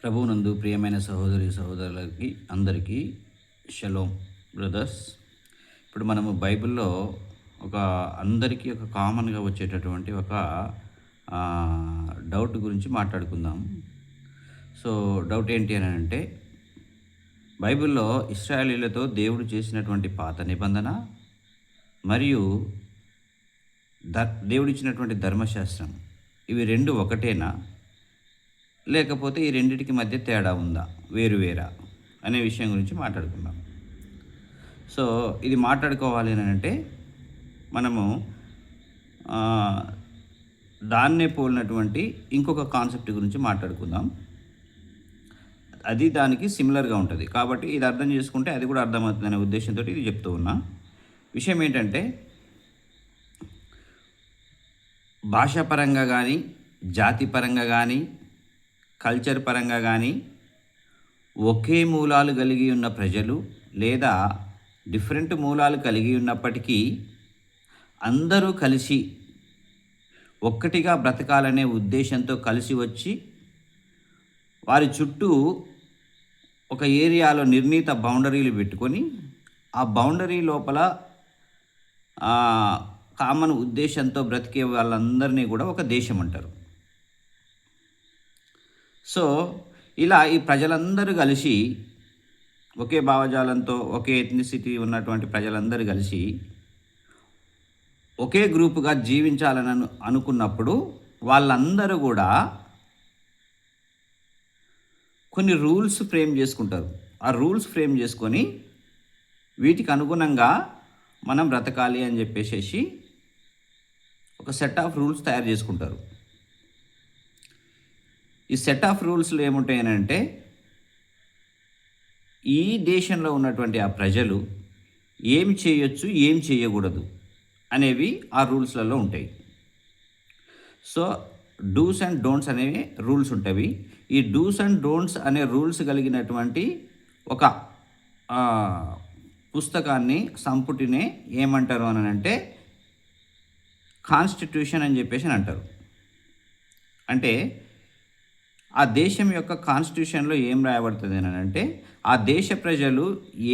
ప్రభువునందు ప్రియమైన సహోదరి సహోదరులకి అందరికీ షలోమ్ బ్రదర్స్. ఇప్పుడు మనము బైబిల్లో ఒక అందరికీ ఒక కామన్గా వచ్చేటటువంటి ఒక డౌట్ గురించి మాట్లాడుకుందాం. సో డౌట్ ఏంటి అని అంటే, బైబిల్లో ఇశ్రాయేలీయులతో దేవుడు చేసినటువంటి పాత నిబంధన మరియు దేవుడిచ్చినటువంటి ధర్మశాస్త్రం, ఇవి రెండు ఒకటేనా, లేకపోతే ఈ రెండిటికి మధ్య తేడా ఉందా, వేరువేరా అనే విషయం గురించి మాట్లాడుకుందాం. సో ఇది మాట్లాడుకోవాలి అని అంటే మనము దాన్నే పోలినటువంటి ఇంకొక కాన్సెప్ట్ గురించి మాట్లాడుకుందాం. అది దానికి సిమిలర్గా ఉంటుంది కాబట్టి ఇది అర్థం చేసుకుంటే అది కూడా అర్థమవుతుంది అనే ఉద్దేశంతో ఇది చెప్తూ ఉన్నా. విషయం ఏంటంటే, భాషాపరంగా కానీ, జాతిపరంగా కానీ, కల్చర్ పరంగా కానీ ఒకే మూలాలు కలిగి ఉన్న ప్రజలు లేదా డిఫరెంట్ మూలాలు కలిగి ఉన్నప్పటికీ అందరూ కలిసి ఒక్కటిగా బ్రతకాలనే ఉద్దేశంతో కలిసి వచ్చి వారి చుట్టూ ఒక ఏరియాలో నిర్ణీత బౌండరీలు పెట్టుకొని ఆ బౌండరీ లోపల కామన్ ఉద్దేశంతో బ్రతికే వాళ్ళందరినీ కూడా ఒక దేశం అంటారు. సో ఇలా ఈ ప్రజలందరూ కలిసి ఒకే భావజాలంతో ఒకే ఎథ్నిసిటీ ఉన్నటువంటి ప్రజలందరూ కలిసి ఒకే గ్రూపుగా జీవించాలని అనుకున్నప్పుడు వాళ్ళందరూ కూడా కొన్ని రూల్స్ ఫ్రేమ్ చేసుకుంటారు. ఆ రూల్స్ ఫ్రేమ్ చేసుకొని వీటికి అనుగుణంగా మనం బ్రతకాలి అని చెప్పేసి ఒక సెట్ ఆఫ్ రూల్స్ తయారు చేసుకుంటారు. ఈ సెట్ ఆఫ్ రూల్స్లో ఏముంటాయని అంటే, ఈ దేశంలో ఉన్నటువంటి ఆ ప్రజలు ఏం చేయొచ్చు, ఏం చేయకూడదు అనేవి ఆ రూల్స్లలో ఉంటాయి. సో డూస్ అండ్ డోంట్స్ అనేవి రూల్స్ ఉంటాయి. ఈ డూస్ అండ్ డోంట్స్ అనే రూల్స్ కలిగినటువంటి ఒక పుస్తకాన్ని, సంపుటినే ఏమంటారు అని అంటే కాన్స్టిట్యూషన్ అని చెప్పేసి అంటారు. అంటే ఆ దేశం యొక్క కాన్స్టిట్యూషన్లో ఏం రాయబడుతుంది అని అంటే, ఆ దేశ ప్రజలు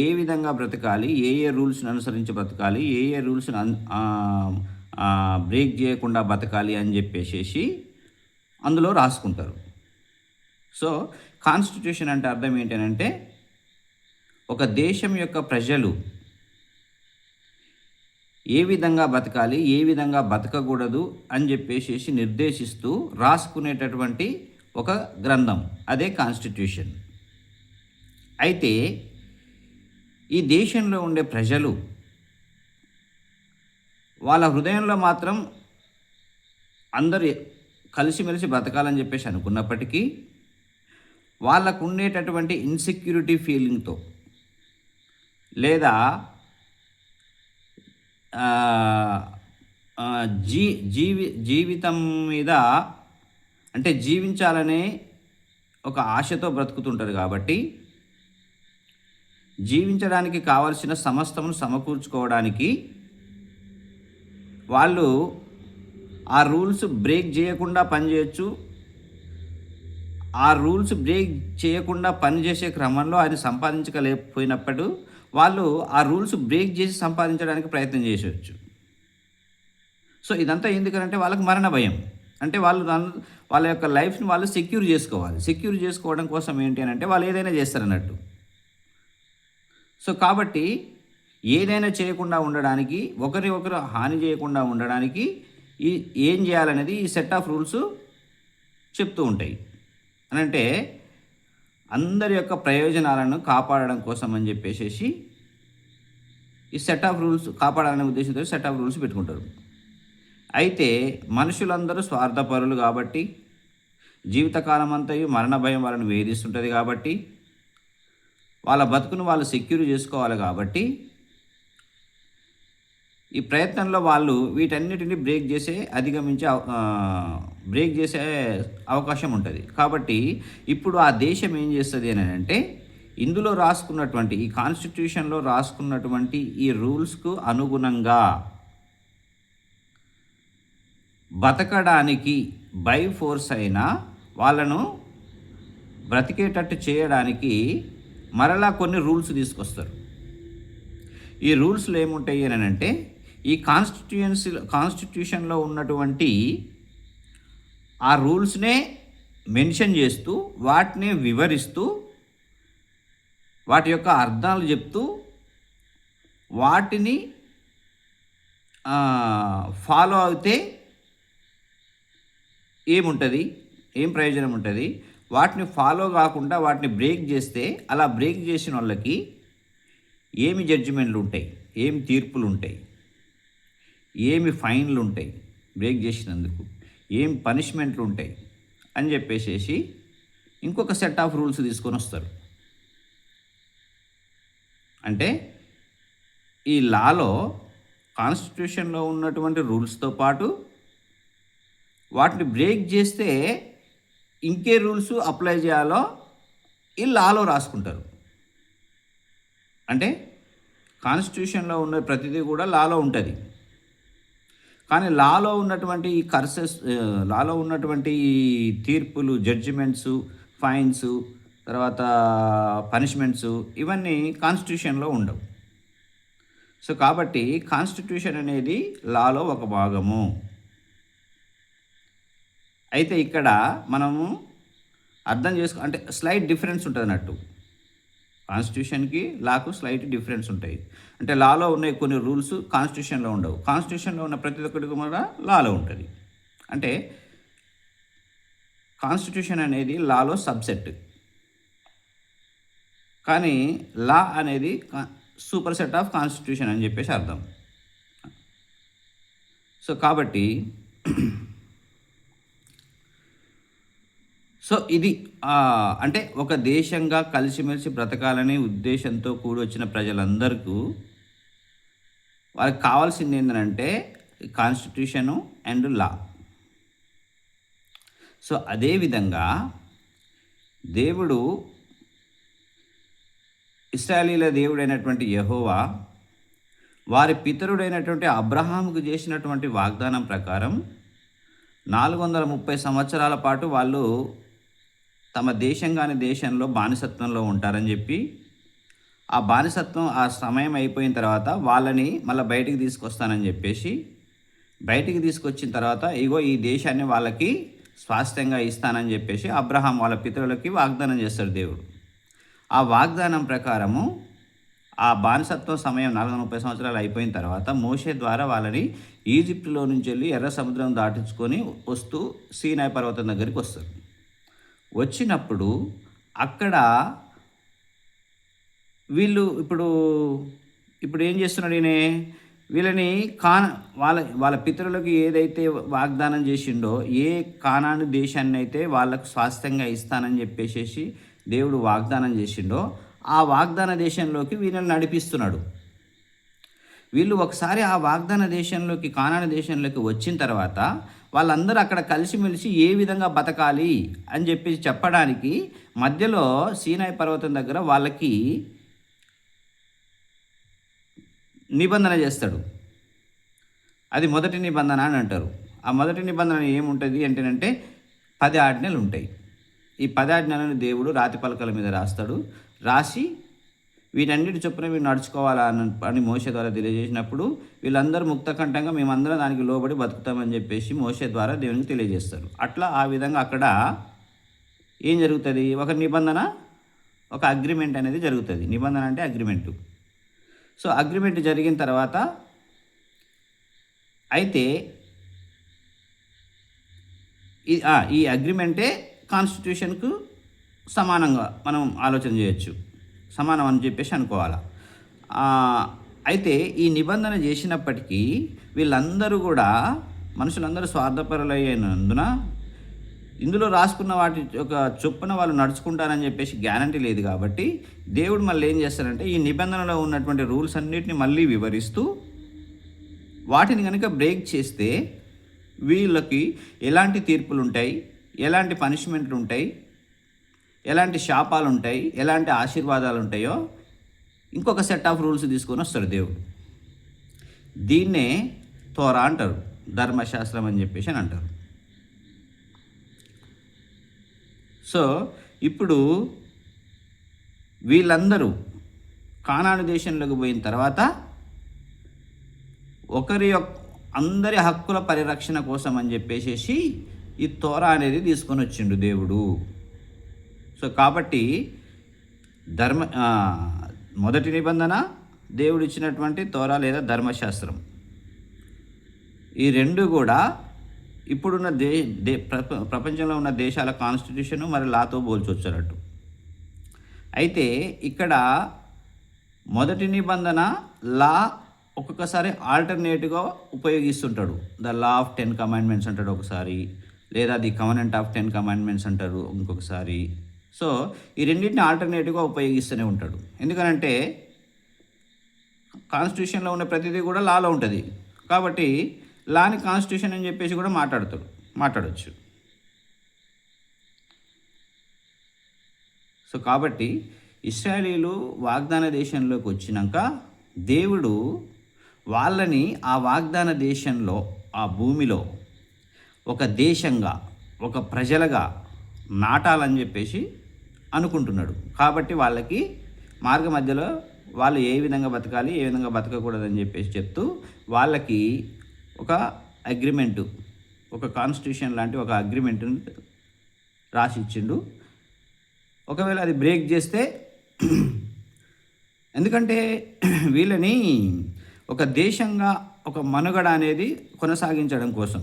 ఏ విధంగా బ్రతకాలి, ఏ రూల్స్ని అనుసరించి బ్రతకాలి, ఏ రూల్స్ని బ్రేక్ చేయకుండా బతకాలి అని చెప్పేసి అందులో రాసుకుంటారు. సో కాన్స్టిట్యూషన్ అంటే అర్థం ఏంటంటే, ఒక దేశం యొక్క ప్రజలు ఏ విధంగా బతకాలి, ఏ విధంగా బతకకూడదు అని చెప్పేసి నిర్దేశిస్తూ రాసుకునేటటువంటి ఒక గ్రంథం, అదే కాన్స్టిట్యూషన్. అయితే ఈ దేశంలో ఉండే ప్రజలు వాళ్ళ హృదయంలో మాత్రం అందరు కలిసిమెలిసి బ్రతకాలని చెప్పేసి అనుకున్నప్పటికీ వాళ్ళకు ఉండేటటువంటి ఇన్సెక్యూరిటీ ఫీలింగ్తో లేదా జీవితం మీద అంటే జీవించాలనే ఒక ఆశతో బ్రతుకుతుంటారు కాబట్టి జీవించడానికి కావలసిన సమస్తమును సమకూర్చుకోవడానికి వాళ్ళు ఆ రూల్స్ బ్రేక్ చేయకుండా పనిచేయచ్చు. ఆ రూల్స్ బ్రేక్ చేయకుండా పనిచేసే క్రమంలో అది సంపాదించలేకపోయినప్పుడు వాళ్ళు ఆ రూల్స్ బ్రేక్ చేసి సంపాదించడానికి ప్రయత్నం చేసేవచ్చు. సో ఇదంతా ఎందుకంటే వాళ్ళకి మరణ భయం. అంటే వాళ్ళ యొక్క లైఫ్ని వాళ్ళు సెక్యూర్ చేసుకోవాలి. సెక్యూర్ చేసుకోవడం కోసం ఏంటి అని అంటే వాళ్ళు ఏదైనా చేస్తారన్నట్టు. సో కాబట్టి ఏదైనా చేయకుండా ఉండడానికి, ఒకరు హాని చేయకుండా ఉండడానికి ఏం చేయాలనేది ఈ సెట్ ఆఫ్ రూల్స్ చెప్తూ ఉంటాయి. అని అంటే అందరి యొక్క ప్రయోజనాలను కాపాడడం కోసం అని చెప్పేసి ఈ సెట్ ఆఫ్ రూల్స్ కాపాడాలనే ఉద్దేశంతో సెట్ ఆఫ్ రూల్స్ పెట్టుకుంటారు. అయితే మనుషులందరూ స్వార్థపరులు కాబట్టి, జీవితకాలం అంతయు మరణ భయం వాళ్ళని వేధిస్తుంటుంది కాబట్టి, వాళ్ళ బతుకును వాళ్ళు సెక్యూర్ చేసుకోవాలి కాబట్టి ఈ ప్రయత్నంలో వాళ్ళు వీటన్నిటిని బ్రేక్ చేసే అవకాశం ఉంటుంది. కాబట్టి ఇప్పుడు ఆ దేశం ఏం చేస్తుంది అని అంటే, ఇందులో రాసుకున్నటువంటి ఈ కాన్స్టిట్యూషన్లో రాసుకున్నటువంటి ఈ రూల్స్కు అనుగుణంగా బతకడానికి బై ఫోర్స్ అయినా వాళ్ళను బ్రతికేటట్టు చేయడానికి మరలా కొన్ని రూల్స్ తీసుకొస్తారు. ఈ రూల్స్‌లో ఏముంటాయి అనంటే, ఈ కాన్స్టిట్యూషన్‌లో ఉన్నటువంటి ఆ రూల్స్‌నే మెన్షన్ చేస్తూ, వాటిని వివరిస్తూ, వాటి యొక్క అర్థాలు చెప్తూ, వాటిని ఫాలో అయితే ఏముంటది? ఏం ప్రయోజనం ఉంటది? వాటిని ఫాలో కాకుండా వాటిని బ్రేక్ చేస్తే, అలా బ్రేక్ చేసినోళ్ళకి ఏమి జడ్జిమెంట్‌లుంటాయి? ఏమి తీర్పులుంటాయి? ఏమి ఫైన్‌లుంటాయి బ్రేక్ చేసినందుకు? ఏం పనిష్మెంట్‌లుంటాయి? అని చెప్పేసేసి ఇంకొక సెట్ ఆఫ్ రూల్స్ తీసుకొనొస్తారు. అంటే ఈ లాలో కాన్స్టిట్యూషన్‌లో ఉన్నటువంటి రూల్స్‌తో పాటు వాటిని బ్రేక్ చేస్తే ఇంకే రూల్స్ అప్లై చేయాలో ఈ లాలో రాసుకుంటారు. అంటే కాన్స్టిట్యూషన్‌లో ఉన్న ప్రతిదీ కూడా లాలో ఉంటది. కానీ లాలో ఉన్నటువంటి ఈ లాలో ఉన్నటువంటి ఈ తీర్పులు, జడ్జిమెంట్సు, ఫైన్సు, తర్వాత పనిష్మెంట్సు ఇవన్నీ కాన్స్టిట్యూషన్‌లో ఉండవు. సో, కాబట్టి కాన్స్టిట్యూషన్ అనేది లాలో ఒక భాగము. అయితే ఇక్కడ మనము అర్థం అంటే స్లైట్ డిఫరెన్స్ ఉంటదన్నట్టు. కాన్స్టిట్యూషన్‌కి, లాకు స్లైట్ డిఫరెన్స్ ఉంటాయి. అంటే లాలో ఉన్న కొన్ని రూల్స్ కాన్స్టిట్యూషన్‌లో ఉండవు. కాన్స్టిట్యూషన్‌లో ఉన్న ప్రతి ఒక్కటి కూడా లాలో ఉంటది. అంటే కాన్స్టిట్యూషన్ అనేది లాలో సబ్‌సెట్. కానీ లా అనేది సూపర్ సెట్ ఆఫ్ కాన్స్టిట్యూషన్ అని చెప్పేసి అర్థం. సో, కాబట్టి సో, ఇది అంటే ఒక దేశంగా కలిసిమెలిసి బ్రతకాలనే ఉద్దేశంతో కూడొచ్చిన ప్రజలందరికీ వాళ్ళకి కావాల్సింది ఏంటంటే కాన్స్టిట్యూషను అండ్ లా. సో, అదే విధంగా దేవుడు ఇశ్రాయేలీయుల దేవుడైనటువంటి యెహోవా వారి పితరుడైనటువంటి అబ్రహాముకు చేసినటువంటి వాగ్దానం ప్రకారం 430 సంవత్సరాల పాటు వాళ్ళు తమ దేశంలో బానిసత్వంలో ఉంటారని చెప్పి, ఆ బానిసత్వం ఆ సమయం అయిపోయిన తర్వాత వాళ్ళని మళ్ళీ బయటికి తీసుకొస్తానని చెప్పేసి, బయటికి తీసుకొచ్చిన తర్వాత ఇగో ఈ దేశాన్ని వాళ్ళకి స్వాస్థ్యంగా ఇస్తానని చెప్పేసి అబ్రహాం వాళ్ళ పితరులకి వాగ్దానం చేస్తాడు దేవుడు. ఆ వాగ్దానం ప్రకారము ఆ బానిసత్వం సమయం 430 సంవత్సరాలు అయిపోయిన తర్వాత మోషే ద్వారా వాళ్ళని ఈజిప్టులో నుంచి వెళ్ళి ఎర్ర సముద్రం దాటించుకొని వస్తూ సీనాయి పర్వతం దగ్గరికి వస్తారు. వచ్చినప్పుడు అక్కడ వీళ్ళు ఇప్పుడు ఏం చేస్తున్నాడు ఈయన, వీళ్ళని వాళ్ళ పితరులకు ఏదైతే వాగ్దానం చేసిండో, ఏ కానాను దేశాన్ని అయితే వాళ్ళకు స్వాస్థ్యంగా ఇస్తానని చెప్పేసి దేవుడు వాగ్దానం చేసిండో, ఆ వాగ్దాన దేశంలోకి వీళ్ళని నడిపిస్తున్నాడు. వీళ్ళు ఒకసారి ఆ వాగ్దాన దేశంలోకి, కానాను దేశంలోకి వచ్చిన తర్వాత వాళ్ళందరూ అక్కడ కలిసిమెలిసి ఏ విధంగా బతకాలి అని చెప్పేసి చెప్పడానికి మధ్యలో సీనాయి పర్వతం దగ్గర వాళ్ళకి నిబంధన చేస్తాడు. అది మొదటి నిబంధన అని అంటారు. ఆ మొదటి నిబంధన ఏముంటుంది అంటేనంటే 10 ఆజ్ఞలు ఉంటాయి. ఈ 10 ఆజ్ఞలను దేవుడు రాతి పలకల మీద రాస్తాడు. రాసి వీటన్నిటి చొప్పున మీరు నడుచుకోవాలా అని మోషే ద్వారా తెలియజేసినప్పుడు వీళ్ళందరూ ముక్తకంఠంగా మేమందరం దానికి లోబడి బతుకుతామని చెప్పేసి మోషే ద్వారా దేవునికి తెలియజేస్తారు. అట్లా ఆ విధంగా అక్కడ ఏం జరుగుతుంది, ఒక నిబంధన, ఒక అగ్రిమెంట్ అనేది జరుగుతుంది. నిబంధన అంటే అగ్రిమెంటు. సో, అగ్రిమెంట్ జరిగిన తర్వాత అయితే ఈ అగ్రిమెంటే కాన్స్టిట్యూషన్కు సమానంగా మనం ఆలోచన చేయొచ్చు, సమానం అని చెప్పేసి అనుకోవాలా. అయితే ఈ నిబంధన చేసినప్పటికీ వీళ్ళందరూ కూడా మనుషులందరూ స్వార్థపరులైనందున ఇందులో రాసుకున్న వాటి ఒక చొప్పున వాళ్ళు నడుచుకుంటారని చెప్పేసి గ్యారంటీ లేదు. కాబట్టి దేవుడు మళ్ళీ ఏం చేస్తారంటే ఈ నిబంధనలో ఉన్నటువంటి రూల్స్ అన్నిటిని మళ్ళీ వివరిస్తూ వాటిని కనుక బ్రేక్ చేస్తే వీళ్ళకి ఎలాంటి తీర్పులు ఉంటాయి, ఎలాంటి పనిష్మెంట్లు ఉంటాయి, ఎలాంటి శాపాలు ఉంటాయి, ఎలాంటి ఆశీర్వాదాలు ఉంటాయో ఇంకొక సెట్ ఆఫ్ రూల్స్ తీసుకొని వస్తాడు దేవుడు. దీన్నే తోరా అంటారు, ధర్మశాస్త్రం అని చెప్పేసి అని అంటారు. సో ఇప్పుడు వీళ్ళందరూ కానాను దేశంలోకి పోయిన తర్వాత అందరి హక్కుల పరిరక్షణ కోసం అని చెప్పేసి ఈ తోరా అనేది తీసుకొని వచ్చిండు దేవుడు. సో కాబట్టి మొదటి నిబంధన దేవుడు ఇచ్చినటువంటి తోరా లేదా ధర్మశాస్త్రం, ఈ రెండు కూడా ఇప్పుడున్న ప్రపంచంలో ఉన్న దేశాల కాన్స్టిట్యూషన్ మరి లాతో పోల్చొచ్చినట్టు. అయితే ఇక్కడ మొదటి నిబంధన లా ఒక్కొక్కసారి ఆల్టర్నేటివ్గా ఉపయోగిస్తుంటాడు. ద లా ఆఫ్ 10 కమాండ్మెంట్స్ అంటాడు ఒకసారి, లేదా ది కవనెంట్ ఆఫ్ 10 కమాండ్మెంట్స్ అంటారు ఇంకొకసారి. సో ఈ రెండింటిని ఆల్టర్నేటివ్గా ఉపయోగిస్తూనే ఉంటాడు. ఎందుకనంటే కాన్స్టిట్యూషన్లో ఉన్న ప్రతిదీ కూడా లాలో ఉంటుంది కాబట్టి లాని కాన్స్టిట్యూషన్ అని చెప్పేసి కూడా మాట్లాడవచ్చు. సో కాబట్టి ఇశ్రాయేలీలు వాగ్దాన దేశంలోకి వచ్చినాక దేవుడు వాళ్ళని ఆ వాగ్దాన దేశంలో, ఆ భూమిలో ఒక దేశంగా, ఒక ప్రజలుగా నాటాలని చెప్పేసి అనుకుంటున్నాడు. కాబట్టి వాళ్ళకి మార్గ మధ్యలో వాళ్ళు ఏ విధంగా బతకాలి, ఏ విధంగా బతకకూడదని చెప్పేసి చెప్తూ వాళ్ళకి ఒక అగ్రిమెంటు, ఒక కాన్స్టిట్యూషన్ లాంటి ఒక అగ్రిమెంటును రాసి ఇచ్చిండు. ఒకవేళ అది బ్రేక్ చేస్తే, ఎందుకంటే వీళ్ళని ఒక దేశంగా ఒక మనుగడ అనేది కొనసాగించడం కోసం,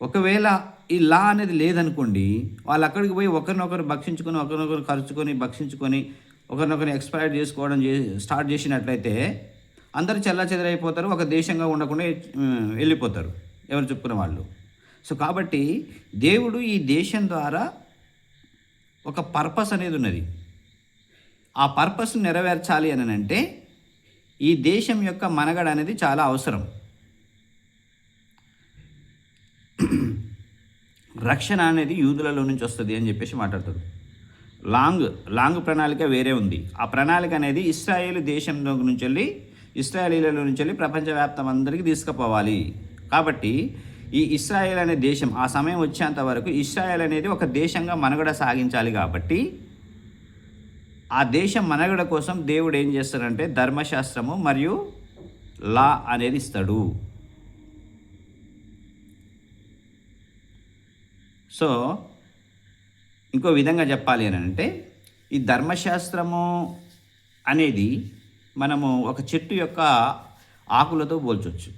ఒకవేళ ఈ లా అనేది లేదనుకోండి, వాళ్ళు అక్కడికి పోయి ఒకరినొకరు భక్షించుకొని, ఒకరినొకరు భక్షించుకొని ఒకరినొకరిని ఎక్స్ప్లాయిట్ చేసుకోవడం స్టార్ట్ చేసినట్లయితే అందరూ చెల్లాచెదరైపోతారు, ఒక దేశంగా ఉండకుండా వెళ్ళిపోతారు ఎవరు చెప్పుకున్న వాళ్ళు. సో కాబట్టి దేవుడు ఈ దేశం ద్వారా ఒక పర్పస్ అనేది ఉన్నది. ఆ పర్పస్ని నెరవేర్చాలి అని అంటే ఈ దేశం యొక్క మనుగడ అనేది చాలా అవసరం. రక్షణ అనేది యూదులలో నుంచి వస్తుంది అని చెప్పేసి మాట్లాడతారు. లాంగ్ ప్రణాళిక వేరే ఉంది. ఆ ప్రణాళిక అనేది ఇశ్రాయేలు దేశంలో నుంచి వెళ్ళి, ఇశ్రాయేలీల నుంచి వెళ్ళి ప్రపంచవ్యాప్తం అందరికీ తీసుకుపోవాలి. కాబట్టి ఈ ఇశ్రాయేల్ అనే దేశం ఆ సమయం వచ్చేంత వరకు ఇశ్రాయేల్ అనేది ఒక దేశంగా మనుగడ సాగించాలి. కాబట్టి ఆ దేశం మనుగడ కోసం దేవుడు ఏం చేస్తాడంటే ధర్మశాస్త్రము మరియు లా అనేది ఇస్తాడు. సో ఇంకో విధంగా చెప్పాలి అని అంటే ఈ ధర్మశాస్త్రము అనేది మనము ఒక చెట్టు యొక్క ఆకులతో పోల్చవచ్చు.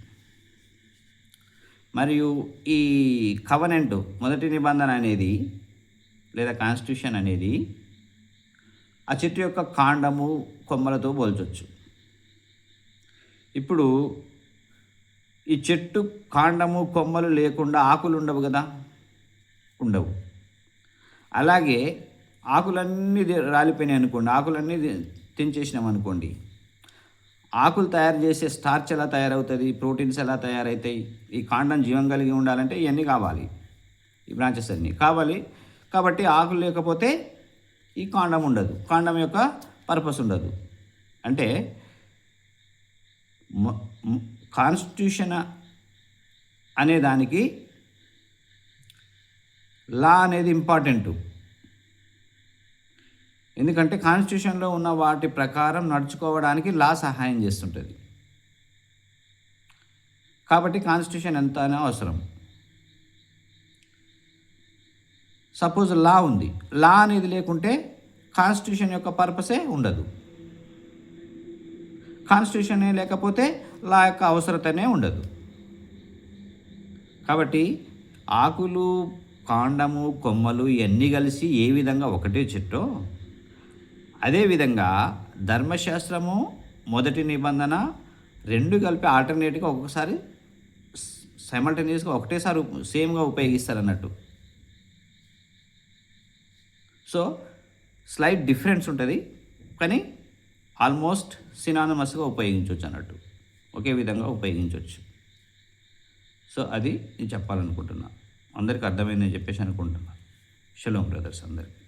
మరియు ఈ కవనెంట్, మొదటి నిబంధన అనేది లేదా కాన్స్టిట్యూషన్ అనేది ఆ చెట్టు యొక్క కాండము, కొమ్మలతో పోల్చవచ్చు. ఇప్పుడు ఈ చెట్టు కాండము, కొమ్మలు లేకుండా ఆకులు ఉండవు కదా, ఉండవు. అలాగే ఆకులన్నీ రాలిపోయినాయి అనుకోండి, ఆకులన్నీ తెంచేసినాం అనుకోండి, ఆకులు తయారు చేసే స్టార్చ్ ఎలా తయారవుతుంది, ప్రోటీన్స్ ఎలా తయారవుతాయి, ఈ కాండం జీవం కలిగి ఉండాలంటే ఇవన్నీ కావాలి, ఈ బ్రాంచెస్ అన్నీ కావాలి. కాబట్టి ఆకులు లేకపోతే ఈ కాండం ఉండదు, కాండం యొక్క పర్పస్ ఉండదు. అంటే కాన్స్టిట్యూషన్ అనే దానికి లా అనేది ఇంపార్టెంటు. ఎందుకంటే కాన్స్టిట్యూషన్లో ఉన్న వాటి ప్రకారం నడుచుకోవడానికి లా సహాయం చేస్తుంటుంది. కాబట్టి కాన్స్టిట్యూషన్ ఎంతైనా అవసరం. సపోజ్ లా ఉంది, లా అనేది లేకుంటే కాన్స్టిట్యూషన్ యొక్క పర్పసే ఉండదు. కాన్స్టిట్యూషనే లేకపోతే లా యొక్క అవసరతనే ఉండదు. కాబట్టి ఆకులు, కాండము, కొమ్మలు ఇవన్నీ కలిసి ఏ విధంగా ఒకటే చెట్టో అదేవిధంగా ధర్మశాస్త్రము, మొదటి నిబంధన రెండు కలిపి ఆల్టర్నేట్గా ఒక్కొక్కసారి సైమల్టేనియస్గా ఒకటేసారి సేమ్గా ఉపయోగిస్తారు అన్నట్టు. సో స్లైట్ డిఫరెన్స్ ఉంటుంది, కానీ ఆల్మోస్ట్ సినానమస్గా ఉపయోగించవచ్చు అన్నట్టు, ఒకే విధంగా ఉపయోగించవచ్చు. సో అది నేను చెప్పాలనుకుంటున్నా. అందరికీ అర్థమైందని చెప్పేసి అనుకుంటున్నా. షలోమ్ బ్రదర్స్ అందరికీ.